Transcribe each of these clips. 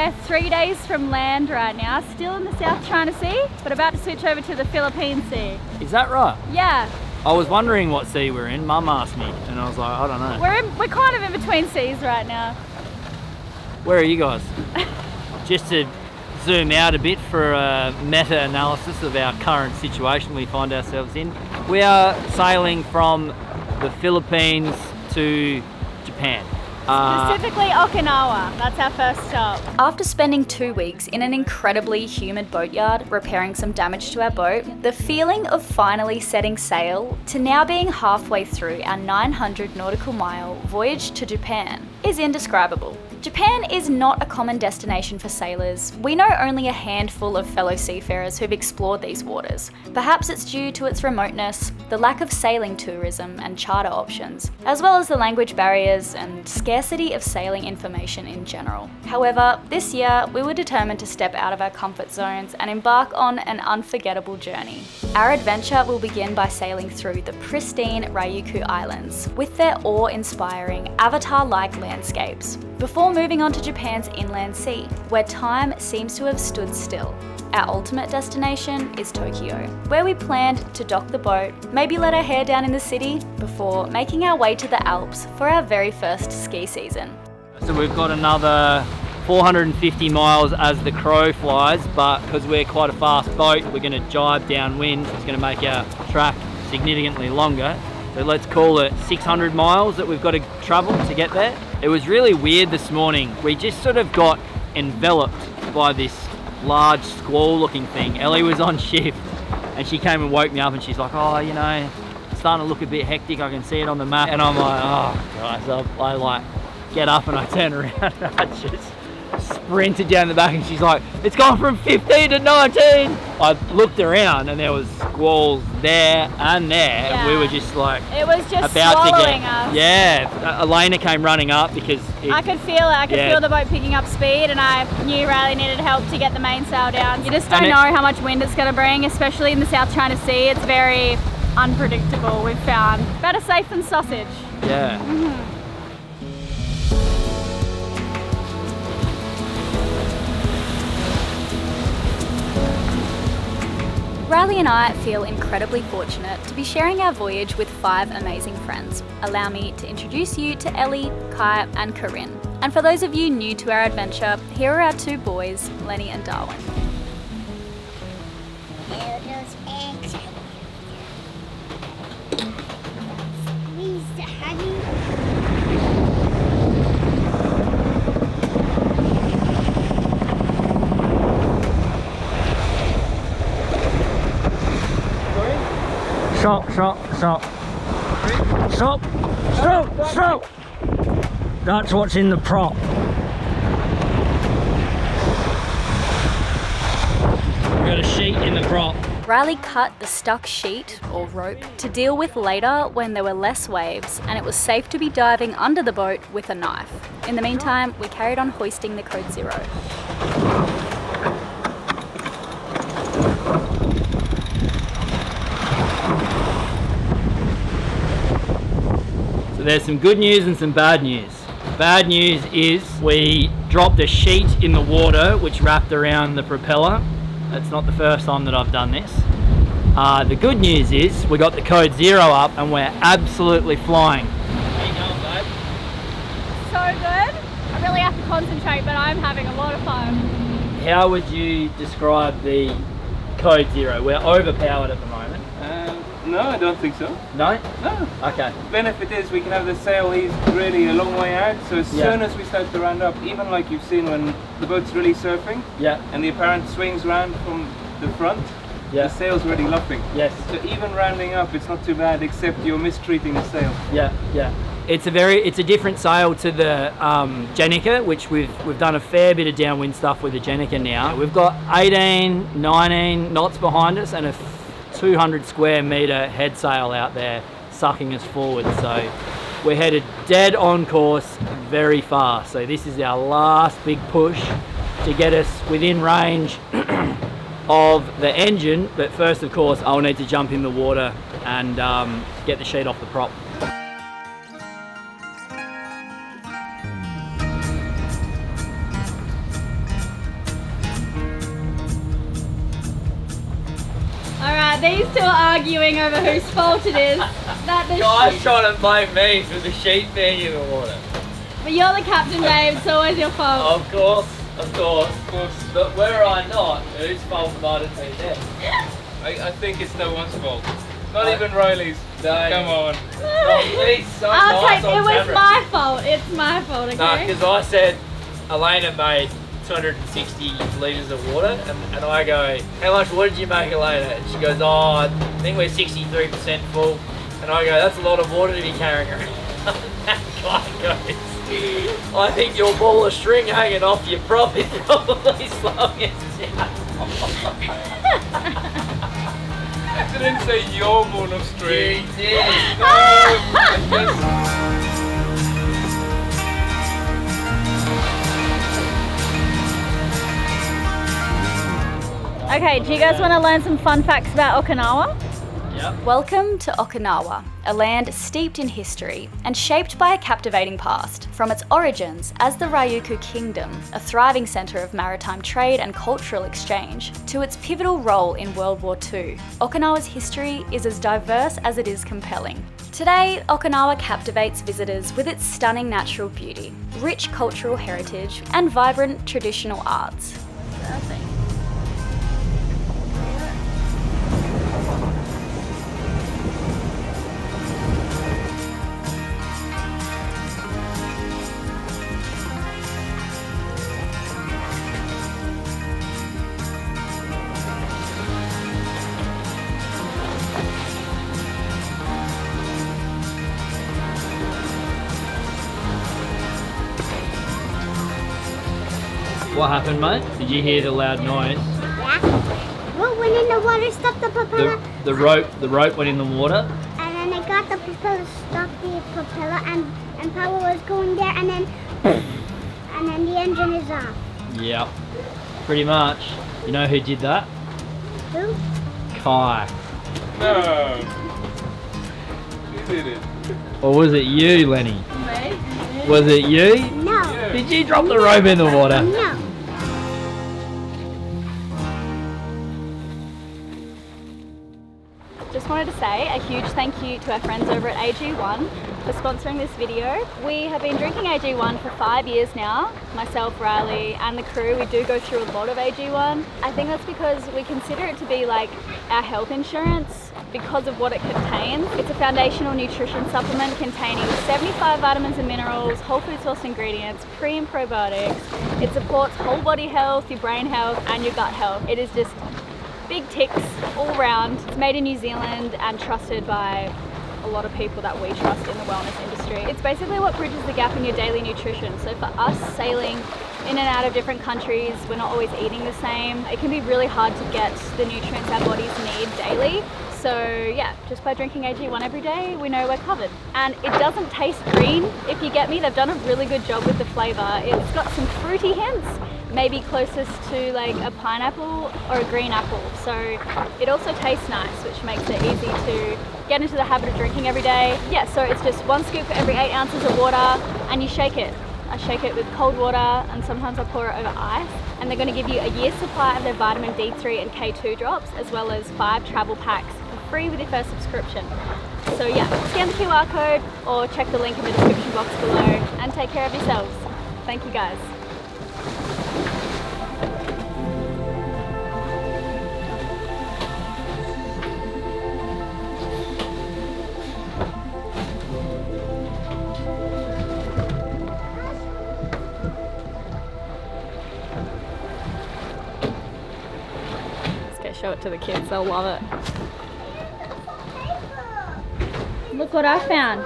We're 3 days from land right now, still in the South China Sea, but about to switch over to the Philippine Sea. Is that right? Yeah. I was wondering what sea we're in. Mum asked me, and I was like, I don't know. We're kind of in between seas right now. Where are you guys? Just to zoom out a bit for a meta-analysis of our current situation we find ourselves in. We are sailing from the Philippines to Japan. Specifically Okinawa, that's our first stop. After spending 2 weeks in an incredibly humid boatyard repairing some damage to our boat, the feeling of finally setting sail to now being halfway through our 900 nautical mile voyage to Japan is indescribable. Japan is not a common destination for sailors. We know only a handful of fellow seafarers who've explored these waters. Perhaps it's due to its remoteness, the lack of sailing tourism and charter options, as well as the language barriers and scarcity of sailing information in general. However, this year we were determined to step out of our comfort zones and embark on an unforgettable journey. Our adventure will begin by sailing through the pristine Ryukyu Islands with their awe-inspiring, avatar-like landscapes, before moving on to Japan's inland sea, where time seems to have stood still. Our ultimate destination is Tokyo, where we planned to dock the boat, maybe let our hair down in the city, before making our way to the Alps for our very first ski season. So we've got another 450 miles as the crow flies, but because we're quite a fast boat, we're going to jibe downwind. It's going to make our track significantly longer. So let's call it 600 miles that we've got to travel to get there. It was really weird this morning. We just sort of got enveloped by this large squall looking thing. Ellie was on shift and she came and woke me up and she's like, oh, you know, it's starting to look a bit hectic. I can see it on the map. And I'm like, oh, God. So I like get up and I turn around and I just sprinted down the back and she's like, it's gone from 15 to 19. I looked around and there was squalls there and there. Yeah. And we were just like, it was just about swallowing to get, us. Yeah, Elena came running up because I could feel it. I could yeah. feel the boat picking up speed, and I knew Riley needed help to get the mainsail down. You just don't know how much wind it's going to bring, especially in the South China Sea. It's very unpredictable, we've found. Better safe than sausage. Yeah. Mm-hmm. Riley and I feel incredibly fortunate to be sharing our voyage with 5 amazing friends. Allow me to introduce you to Ellie, Kai and Corinne. And for those of you new to our adventure, here are our 2 boys, Lenny and Darwin. Stop, stop, stop. Stop, stop, stop. That's what's in the prop. We've got a sheet in the prop. Riley cut the stuck sheet, or rope, to deal with later when there were less waves and it was safe to be diving under the boat with a knife. In the meantime, we carried on hoisting the Code Zero. There's some good news and some bad news. Bad news is we dropped a sheet in the water which wrapped around the propeller. That's not the first time that I've done this. The good news is we got the Code Zero up and we're absolutely flying. How you going, babe? So good. I really have to concentrate, but I'm having a lot of fun. How would you describe the Code Zero? We're overpowered at the moment. No, I don't think so. No? No. Okay. The benefit is we can have the sail eased really a long way out, so as soon as we start to round up, even like you've seen when the boat's really surfing, and the apparent swings round from the front, the sail's already luffing. Yes. So even rounding up, it's not too bad, except you're mistreating the sail. Yeah, yeah. It's a different sail to the Jenica, which we've done a fair bit of downwind stuff with the Jenica now. We've got 18, 19 knots behind us and a 200 square metre head sail out there sucking us forward, so we're headed dead on course very fast. So this is our last big push to get us within range of the engine, but first of course I'll need to jump in the water and get the sheet off the prop. Right, these two are arguing over whose fault it is. Guys trying to blame me for the sheep being in the water. But you're the captain, babe. It's always your fault. Of course. But were I not, whose fault might it be then? I think it's no one's fault. Not even Riley's. No. Come on. Please, so I'll nice take on it was camera. my fault. It's my fault, okay? No, because I said Elena made 260 litres of water, and I go, how much water did you make, Elena? And she goes, oh, I think we're 63% full. And I go, that's a lot of water to be carrying around. That guy goes, I think your ball of string hanging off your prop is probably slowing us down. I didn't say your ball of string. You did. Okay, do you guys want to learn some fun facts about Okinawa? Yep. Welcome to Okinawa, a land steeped in history and shaped by a captivating past. From its origins as the Ryukyu Kingdom, a thriving centre of maritime trade and cultural exchange, to its pivotal role in World War II, Okinawa's history is as diverse as it is compelling. Today, Okinawa captivates visitors with its stunning natural beauty, rich cultural heritage, and vibrant traditional arts. What happened, mate? Did you hear the loud noise? Yeah. What went in the water, stopped the propeller. The rope went in the water. And then I got the propeller, stopped the propeller, and power was going there, and then the engine is off. Yeah, pretty much. You know who did that? Who? Kai. No. She did it. Or was it you, Lenny? Me? Was it you? No. Did you drop the rope in the water? No. Just wanted to say a huge thank you to our friends over at AG1 for sponsoring this video. We have been drinking AG1 for 5 years now. Myself, Riley, and the crew, we do go through a lot of AG1. I think that's because we consider it to be like our health insurance because of what it contains. It's a foundational nutrition supplement containing 75 vitamins and minerals, whole food source ingredients, pre and probiotics. It supports whole body health, your brain health, and your gut health. It is just big ticks all round. It's made in New Zealand and trusted by a lot of people that we trust in the wellness industry. It's basically what bridges the gap in your daily nutrition. So for us sailing in and out of different countries, we're not always eating the same. It can be really hard to get the nutrients our bodies need daily. So yeah, just by drinking AG1 every day, we know we're covered. And it doesn't taste green, if you get me. They've done a really good job with the flavour. It's got some fruity hints, maybe closest to like a pineapple or a green apple. So it also tastes nice, which makes it easy to get into the habit of drinking every day. Yeah, so it's just 1 scoop for every 8 ounces of water, and you shake it. I shake it with cold water, and sometimes I pour it over ice. And they're going to give you a year's supply of their vitamin D3 and K2 drops, as well as 5 travel packs for free with your first subscription. So yeah, scan the QR code or check the link in the description box below and take care of yourselves. Thank you guys. Show it to the kids, they'll love it. Look what I found.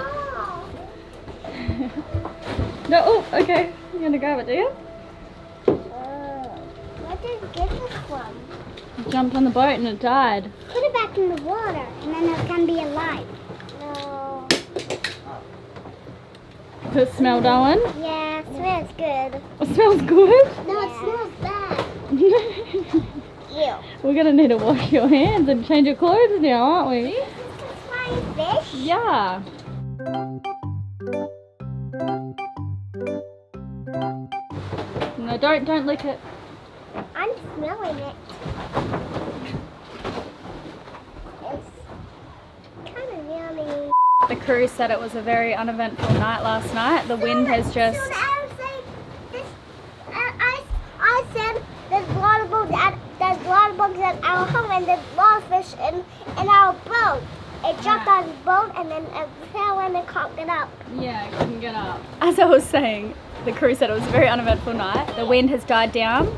No, oh, okay. You're gonna grab it, do you? Where did you get this from? It jumped on the boat and it died. Put it back in the water, and then it can be alive. No. Does it smell, Darwin? Yeah, it smells good. It smells good? No, it smells bad. Ew. We're gonna need to wash your hands and change your clothes now, aren't we? This is flying fish? Yeah. No, don't lick it. I'm smelling it. The crew said it was a very uneventful night last night. The wind has just... I said there's a lot of bugs at our home and there's a lot of fish in our boat. It jumped on the boat and then it fell and it can't get up. Yeah, it couldn't get up. As I was saying, the crew said it was a very uneventful night. The wind has died down,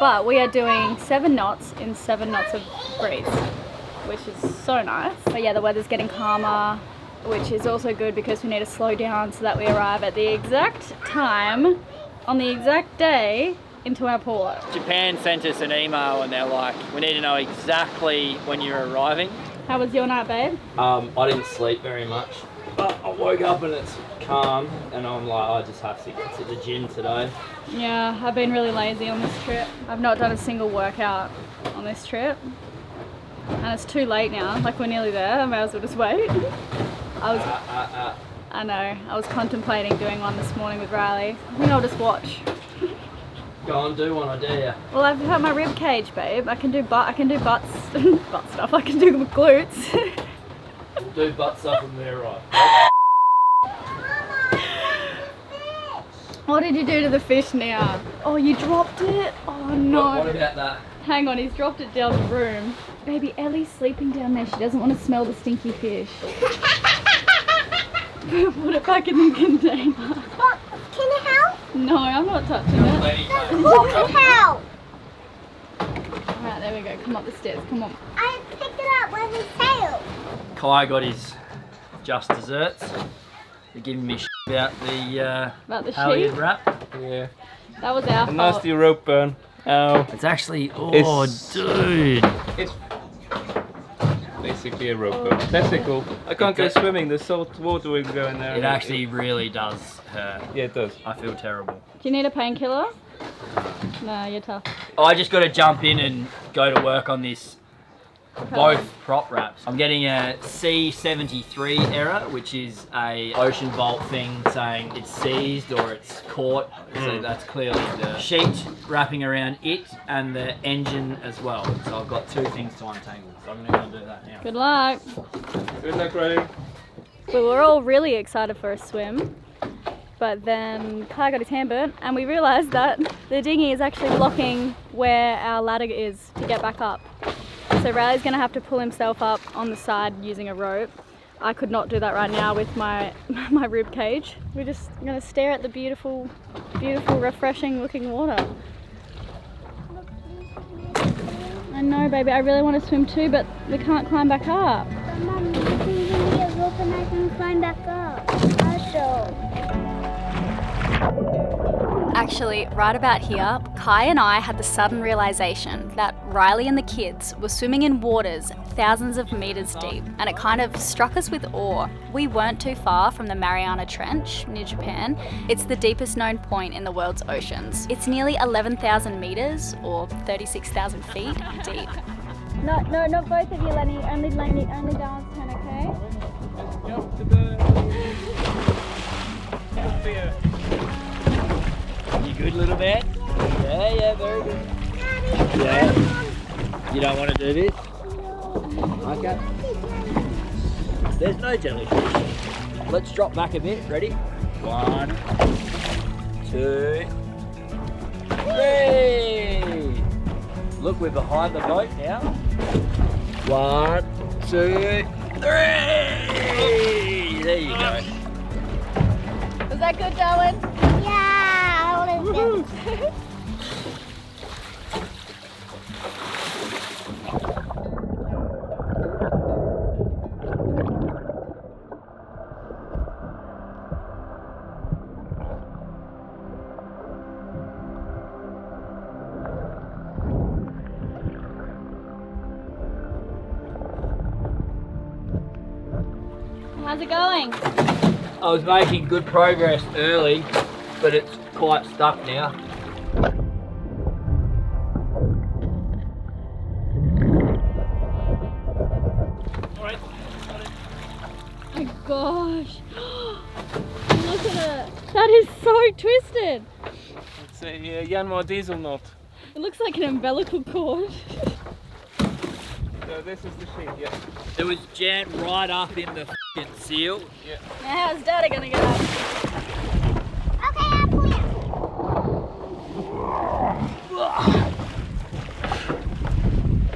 but we are doing 7 knots in 7 knots of breeze, which is so nice. But yeah, the weather's getting calmer, which is also good because we need to slow down so that we arrive at the exact time, on the exact day, into our port. Japan sent us an email and they're like, we need to know exactly when you're arriving. How was your night, babe? I didn't sleep very much, but I woke up and it's calm and I'm like, I just have to get to the gym today. Yeah, I've been really lazy on this trip. I've not done a single workout on this trip. And it's too late now, like we're nearly there, I may as well just wait. I know, I was contemplating doing one this morning with Riley. I think I'll just watch. Go on, do one, I dare you. Well, I've hurt my rib cage, babe. I can do butt stuff. I can do glutes. Do butt stuff and they're right. What did you do to the fish now? Oh, you dropped it? Oh no. What about that? Hang on, he's dropped it down the room. Baby, Ellie's sleeping down there. She doesn't want to smell the stinky fish. Put it back in the container. What? Can you help? No, I'm not touching it. Who can help? Alright, there we go. Come up the stairs. Come on. I picked it up with his tail. Kai got his just desserts. They're giving me shit about the halyard sheep? wrap. Yeah. That was our A nasty rope burn. Ow. It's actually, Dude. It's basically a rope burn. That's it, cool. I can't go swimming, the salt water will go in there. It actually really does hurt. Yeah, it does. I feel terrible. Do you need a painkiller? No, you're tough. I just got to jump in and go to work on this. Both prop wraps. I'm getting a C73 error, which is a ocean vault thing saying it's seized or it's caught. So that's clearly the sheet wrapping around it and the engine as well. So I've got 2 things to untangle. So I'm going to do that now. Good luck. Good luck, Riley. We were all really excited for a swim, but then Kai got his hand burnt and we realised that the dinghy is actually blocking where our ladder is to get back up. So Riley's going to have to pull himself up on the side using a rope. I could not do that right now with my rib cage. We're just going to stare at the beautiful, beautiful, refreshing looking water. I know, baby, I really want to swim too, but we can't climb back up. But Mum, you can give me a rope and I can climb back up. I'll show. Actually, right about here, Kai and I had the sudden realization that Riley and the kids were swimming in waters thousands of meters deep, and it kind of struck us with awe. We weren't too far from the Mariana Trench near Japan. It's the deepest known point in the world's oceans. It's nearly 11,000 meters, or 36,000 feet, deep. No, not both of you, Lenny. Only Darren's turn, okay? Let's jump to the... You good, little man? Yeah, very good. Yeah. You don't want to do this? Okay. There's no jellyfish. Let's drop back a bit. Ready? 1, 2, 3. Look, we're behind the boat now. 1, 2, 3. There you go. Was that good, Darwin? Yeah, I was good. How's it going? I was making good progress early, but it's quite stuck now. Alright, Oh my gosh. Look at it. That is so twisted. It's a Yanmar diesel knot. It looks like an umbilical cord. So this is the sheet, yeah. It was jammed right up in the f***ing seal. Yeah. Now how's Daddy gonna get up? Okay, I'll pull it.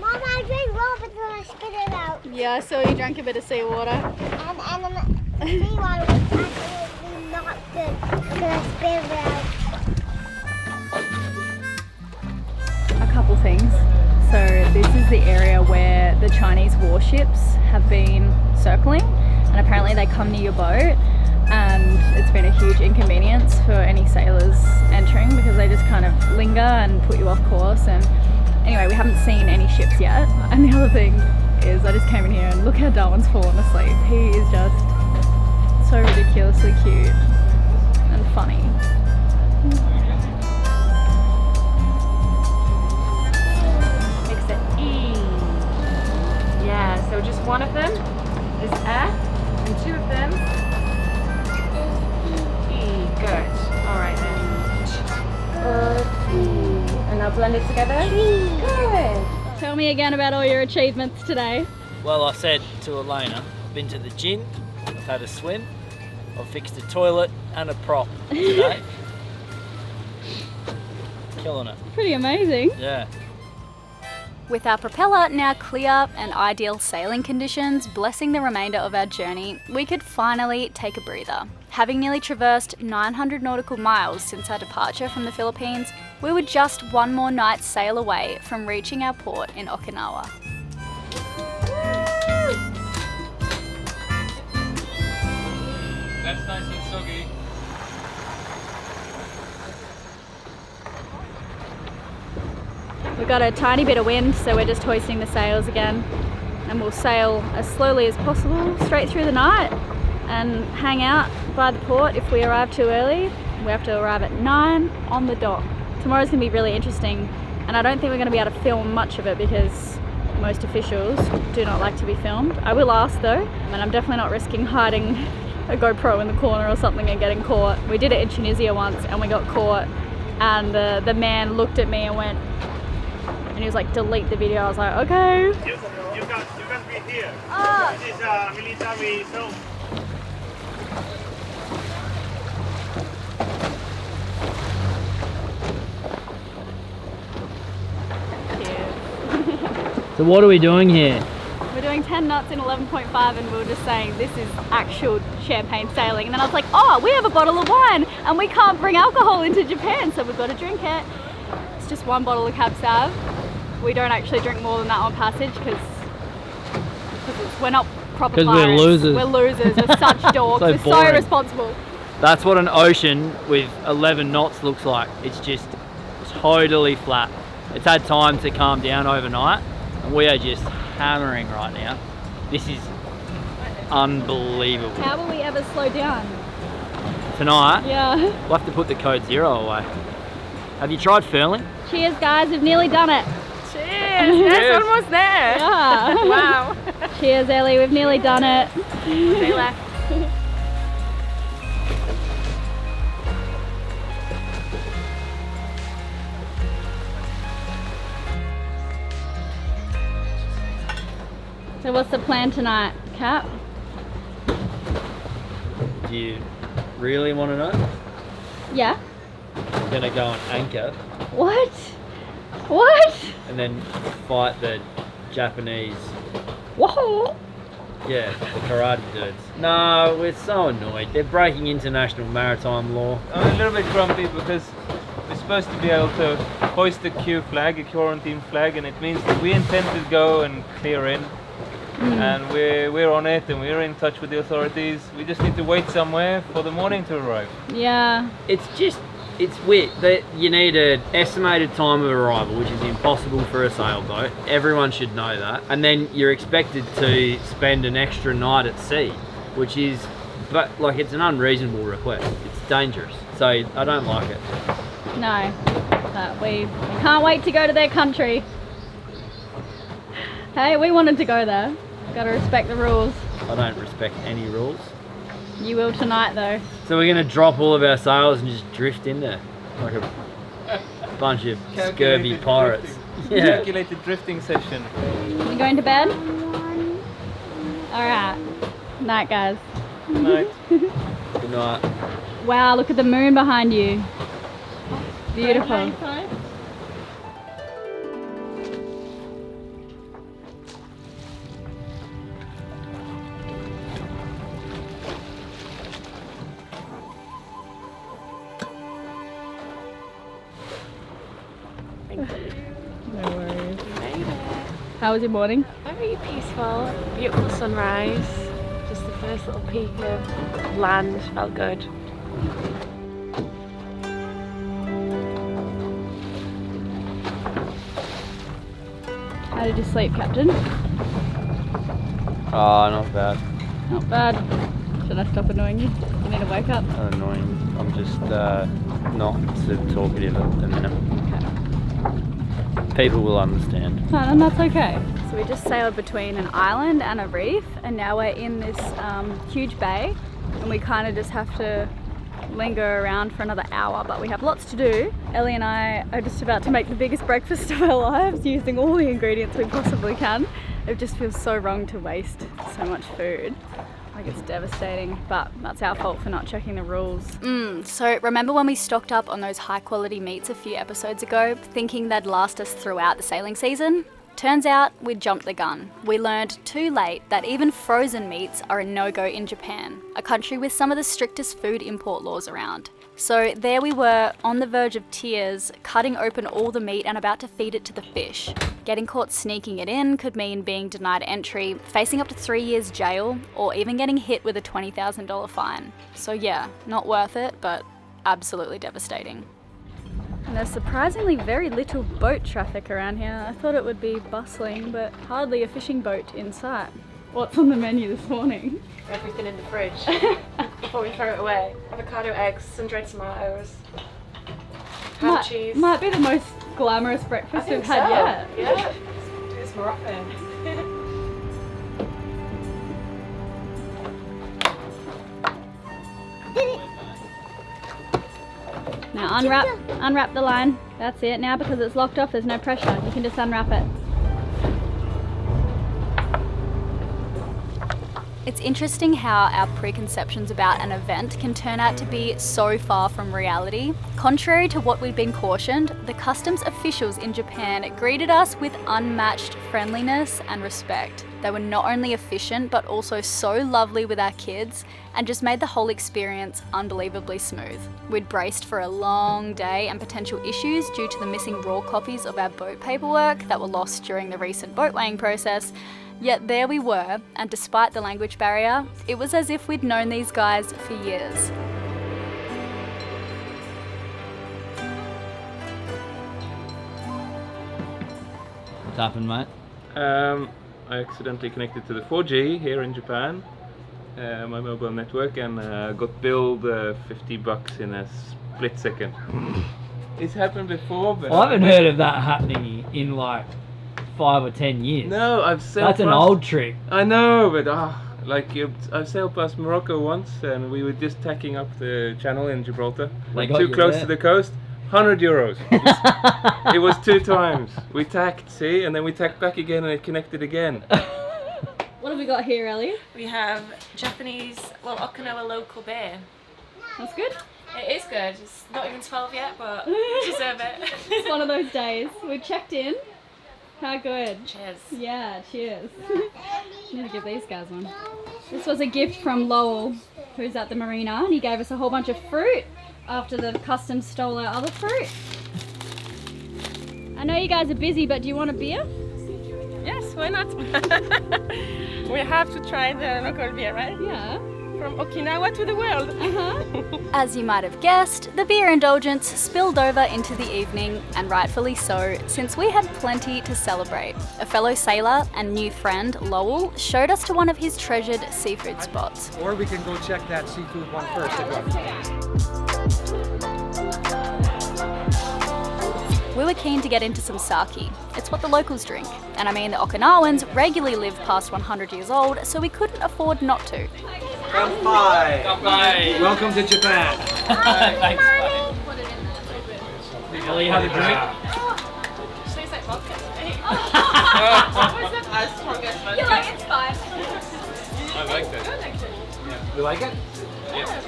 Mom, I drink water, but then I spit it out. Yeah, I saw you drank a bit of seawater. And the seawater was absolutely not good because I spit it out. A couple things. So this is the area where the Chinese warships have been circling, and apparently they come near your boat, and it's been a huge inconvenience for any sailors entering because they just kind of linger and put you off course. And anyway, we haven't seen any ships yet. And the other thing is I just came in here and look how Darwin's fallen asleep. He is just so ridiculously cute and funny. Yeah, so just one of them is F, and two of them E. Good. All right, and now blend it together. Good. Tell me again about all your achievements today. Well, I said to Elayna, I've been to the gym, I've had a swim, I've fixed a toilet and a prop today. Killing it. Pretty amazing. Yeah. With our propeller now clear and ideal sailing conditions blessing the remainder of our journey, we could finally take a breather. Having nearly traversed 900 nautical miles since our departure from the Philippines, we were just one more night's sail away from reaching our port in Okinawa. That's nice and soggy. We've got a tiny bit of wind, so we're just hoisting the sails again, and we'll sail as slowly as possible straight through the night and hang out by the port if we arrive too early. We have to arrive at 9 on the dot. Tomorrow's going to be really interesting, and I don't think we're going to be able to film much of it because most officials do not like to be filmed. I will ask though, and I'm definitely not risking hiding a GoPro in the corner or something and getting caught. We did it in Tunisia once and we got caught, and the man looked at me and went, and he was like, delete the video. I was like, okay. You can be here. Oh. This is a military zone. So what are we doing here? We're doing 10 knots in 11.5, and we were just saying this is actual champagne sailing. And then I was like, oh, we have a bottle of wine and we can't bring alcohol into Japan, so we've got to drink it. It's just one bottle of Cab Sav. We don't actually drink more than that on passage because we're not proper pirates. Because we're losers. We're losers. We're such dorks. We're so boring. irresponsible. That's what an ocean with 11 knots looks like. It's just totally flat. It's had time to calm down overnight, and we are just hammering right now. This is unbelievable. How will we ever slow down? Tonight, Yeah. we'll have to put the code 0 away. Have you tried furling? Cheers, guys. We've nearly done it. Cheers. That's almost there. Yeah. Wow. Cheers, Ellie. We've nearly done it. They left. So what's the plan tonight, Cap? Do you really want to know? Yeah. We're gonna go and anchor What? What? and then fight the Japanese, Whoa. yeah, the karate dudes. No, we're so annoyed. They're breaking international maritime law. I'm a little bit grumpy because we're supposed to be able to hoist a Q flag, a quarantine flag, and it means that we intend to go and clear in. And we're on it, and we're in touch with the authorities. We just need to wait somewhere for the morning to arrive. Yeah. It's weird that you need an estimated time of arrival, which is impossible for a sailboat. Everyone should know that. And then you're expected to spend an extra night at sea, which is, but like, it's an unreasonable request. It's dangerous. So I don't like it. No. But we can't wait to go to their country. Hey, we wanted to go there. Gotta respect the rules. I don't respect any rules. You will tonight though. So we're gonna drop all of our sails and just drift in there like a bunch of scurvy Calculated pirates. drifting. Calculated drifting session. You going to bed? Alright. Night, guys. Night. Good night. Wow, look at the moon behind you. Beautiful. No worries. How was your morning? Very peaceful, beautiful sunrise. Just the first little peak of land, felt good. How did you sleep, Captain? Oh, not bad. Not bad. Should I stop annoying you? You need to wake up. Not annoying. I'm just not too talkative at the minute. People will understand. No, then that's okay. So we just sailed between an island and a reef, and now we're in this huge bay, and we kind of just have to linger around for another hour, but we have lots to do. Ellie and I are just about to make the biggest breakfast of our lives using all the ingredients we possibly can. It just feels so wrong to waste so much food. Like, it's devastating, but that's our fault for not checking the rules. So remember when we stocked up on those high quality meats a few episodes ago, thinking they'd last us throughout the sailing season? Turns out we jumped the gun. We learned too late that even frozen meats are a no-go in Japan, a country with some of the strictest food import laws around. So there we were, on the verge of tears, cutting open all the meat and about to feed it to the fish. Getting caught sneaking it in could mean being denied entry, facing up to 3 years jail, or even getting hit with a $20,000 fine. So yeah, not worth it, but absolutely devastating. And there's surprisingly very little boat traffic around here. I thought it would be bustling, but hardly a fishing boat in sight. What's on the menu this morning? Everything in the fridge before we throw it away. Avocado, eggs, sun-dried tomatoes, ham cheese. Might be the most glamorous breakfast we've had yet. Yeah, let's do this more often. Now unwrap the line. That's it. Now because it's locked off, there's no pressure. You can just unwrap it. It's interesting how our preconceptions about an event can turn out to be so far from reality. Contrary to what we'd been cautioned, the customs officials in Japan greeted us with unmatched friendliness and respect. They were not only efficient, but also so lovely with our kids, and just made the whole experience unbelievably smooth. We'd braced for a long day and potential issues due to the missing raw copies of our boat paperwork that were lost during the recent boat weighing process. Yet there we were, and despite the language barrier, it was as if we'd known these guys for years. What's happened, mate? I accidentally connected to the 4G here in Japan, my mobile network, and got billed $50 in a split second. It's happened before, but I haven't heard of that happening in like 5 or 10 years. No, I've sailed That's an old trick. I know, but I've sailed past Morocco once, and we were just tacking up the channel in Gibraltar. They Like got too you close there. to the coast. €100. It was 2 times. We tacked, see, and then we tacked back again, and it connected again. What have we got here, Ellie? We have Japanese, Okinawa local beer. That's good. It is good. It's not even 12 yet, but you deserve it. It's one of those days. We checked in. How good. Cheers. Yeah, cheers. Need to give these guys one. This was a gift from Lowell, who's at the marina, and he gave us a whole bunch of fruit after the customs stole our other fruit. I know you guys are busy, but do you want a beer? Yes, why not? We have to try the local beer, right? Yeah. From Okinawa to the world. As you might have guessed, the beer indulgence spilled over into the evening, and rightfully so, since we had plenty to celebrate. A fellow sailor and new friend, Lowell, showed us to one of his treasured seafood spots. Or we can go check that seafood one first if you want. We were keen to get into some sake. It's what the locals drink. And I mean, the Okinawans regularly live past 100 years old, so we couldn't afford not to. Kanpai! Kanpai! Welcome to Japan. Thanks, buddy. Ellie, have a drink? Tastes like vodka. You're like, it's fine. I like that. You like it? Yeah.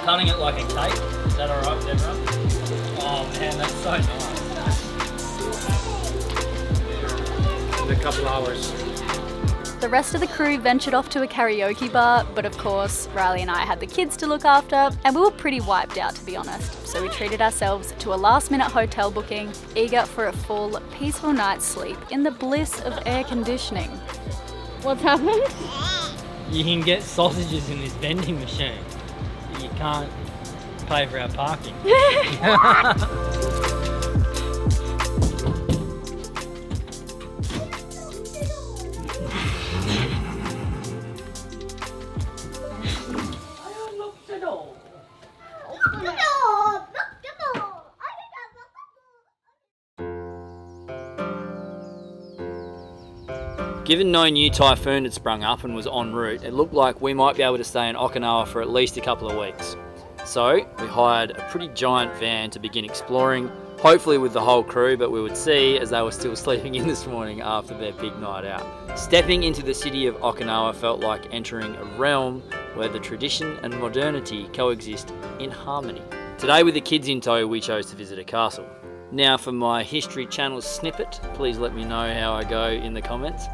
Cutting it like a cake. Is that alright with everyone? Oh man, that's so nice. In a couple hours. The rest of the crew ventured off to a karaoke bar, but of course, Riley and I had the kids to look after, and we were pretty wiped out, to be honest. So we treated ourselves to a last-minute hotel booking, eager for a full, peaceful night's sleep in the bliss of air conditioning. What's happened? You can get sausages in this vending machine. You can't pay for our parking. Given no new typhoon had sprung up and was en route, it looked like we might be able to stay in Okinawa for at least a couple of weeks. So we hired a pretty giant van to begin exploring, hopefully with the whole crew, but we would see as they were still sleeping in this morning after their big night out. Stepping into the city of Okinawa felt like entering a realm where the tradition and modernity coexist in harmony. Today, with the kids in tow, we chose to visit a castle. Now for my History Channel snippet, please let me know how I go in the comments.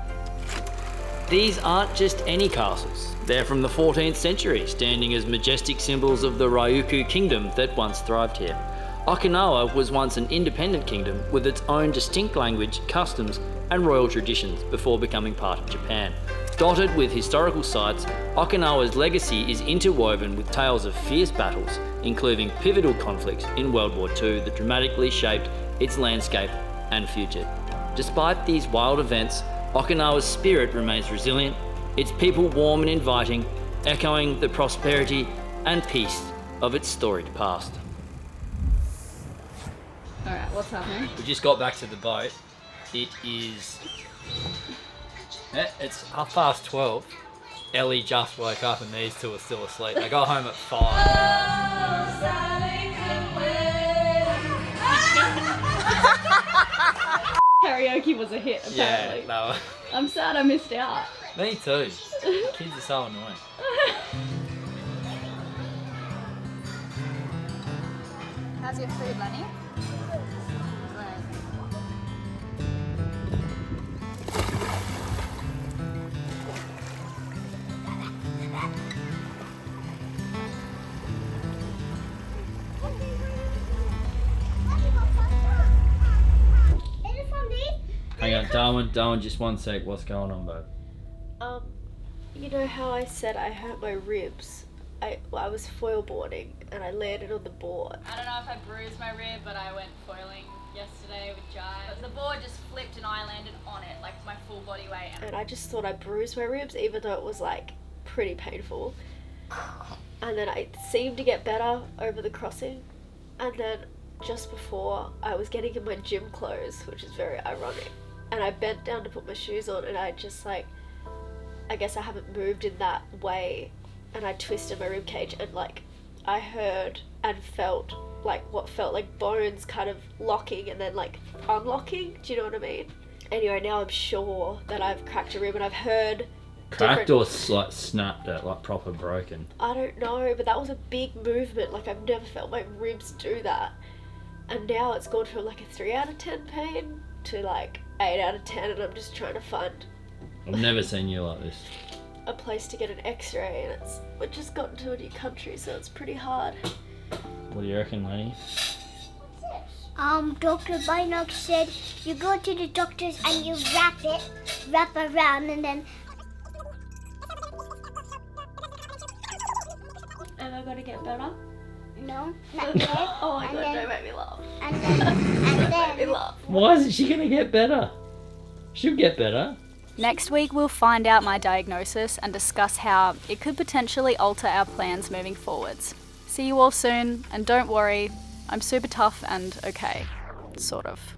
These aren't just any castles. They're from the 14th century, standing as majestic symbols of the Ryukyu kingdom that once thrived here. Okinawa was once an independent kingdom with its own distinct language, customs, and royal traditions before becoming part of Japan. Dotted with historical sites, Okinawa's legacy is interwoven with tales of fierce battles, including pivotal conflicts in World War II that dramatically shaped its landscape and future. Despite these wild events, Okinawa's spirit remains resilient, its people warm and inviting, echoing the prosperity and peace of its storied past. Alright, what's happening? We just got back to the boat. It's 12:30. Ellie just woke up and these two are still asleep. They got home at 5. Karaoke was a hit, apparently. Yeah, no. I'm sad I missed out. Me too. Kids are so annoying. How's your food, Lenny? Hang on, Darwin, just one sec. What's going on, babe? You know how I said I hurt my ribs? I was foil boarding and I landed on the board. I don't know if I bruised my rib, but I went foiling yesterday with Jai. The board just flipped and I landed on it, like my full body weight. And I just thought I bruised my ribs, even though it was like pretty painful. And then I seemed to get better over the crossing. And then just before, I was getting in my gym clothes, which is very ironic. And I bent down to put my shoes on and I just like, I guess I haven't moved in that way. And I twisted my rib cage and like, I heard and felt like what felt like bones kind of locking and then like unlocking. Do you know what I mean? Anyway, now I'm sure that I've cracked a rib and I've heard cracked or like snapped it, like proper broken? I don't know, but that was a big movement. Like I've never felt my ribs do that. And now it's gone from like a 3 out of 10 pain to like 8 out of 10 and I'm just trying to find I've never seen you like this. a place to get an x-ray and we've just gotten to a new country so it's pretty hard. What do you reckon, Lenny? Dr. Binock said you go to the doctor's and you wrap around and then... Am I gonna get better? No, not yet. Oh my And god, then- don't make me laugh. And then, Make me laugh. Why isn't she gonna get better? She'll get better. Next week, we'll find out my diagnosis and discuss how it could potentially alter our plans moving forwards. See you all soon, and don't worry, I'm super tough and okay. Sort of.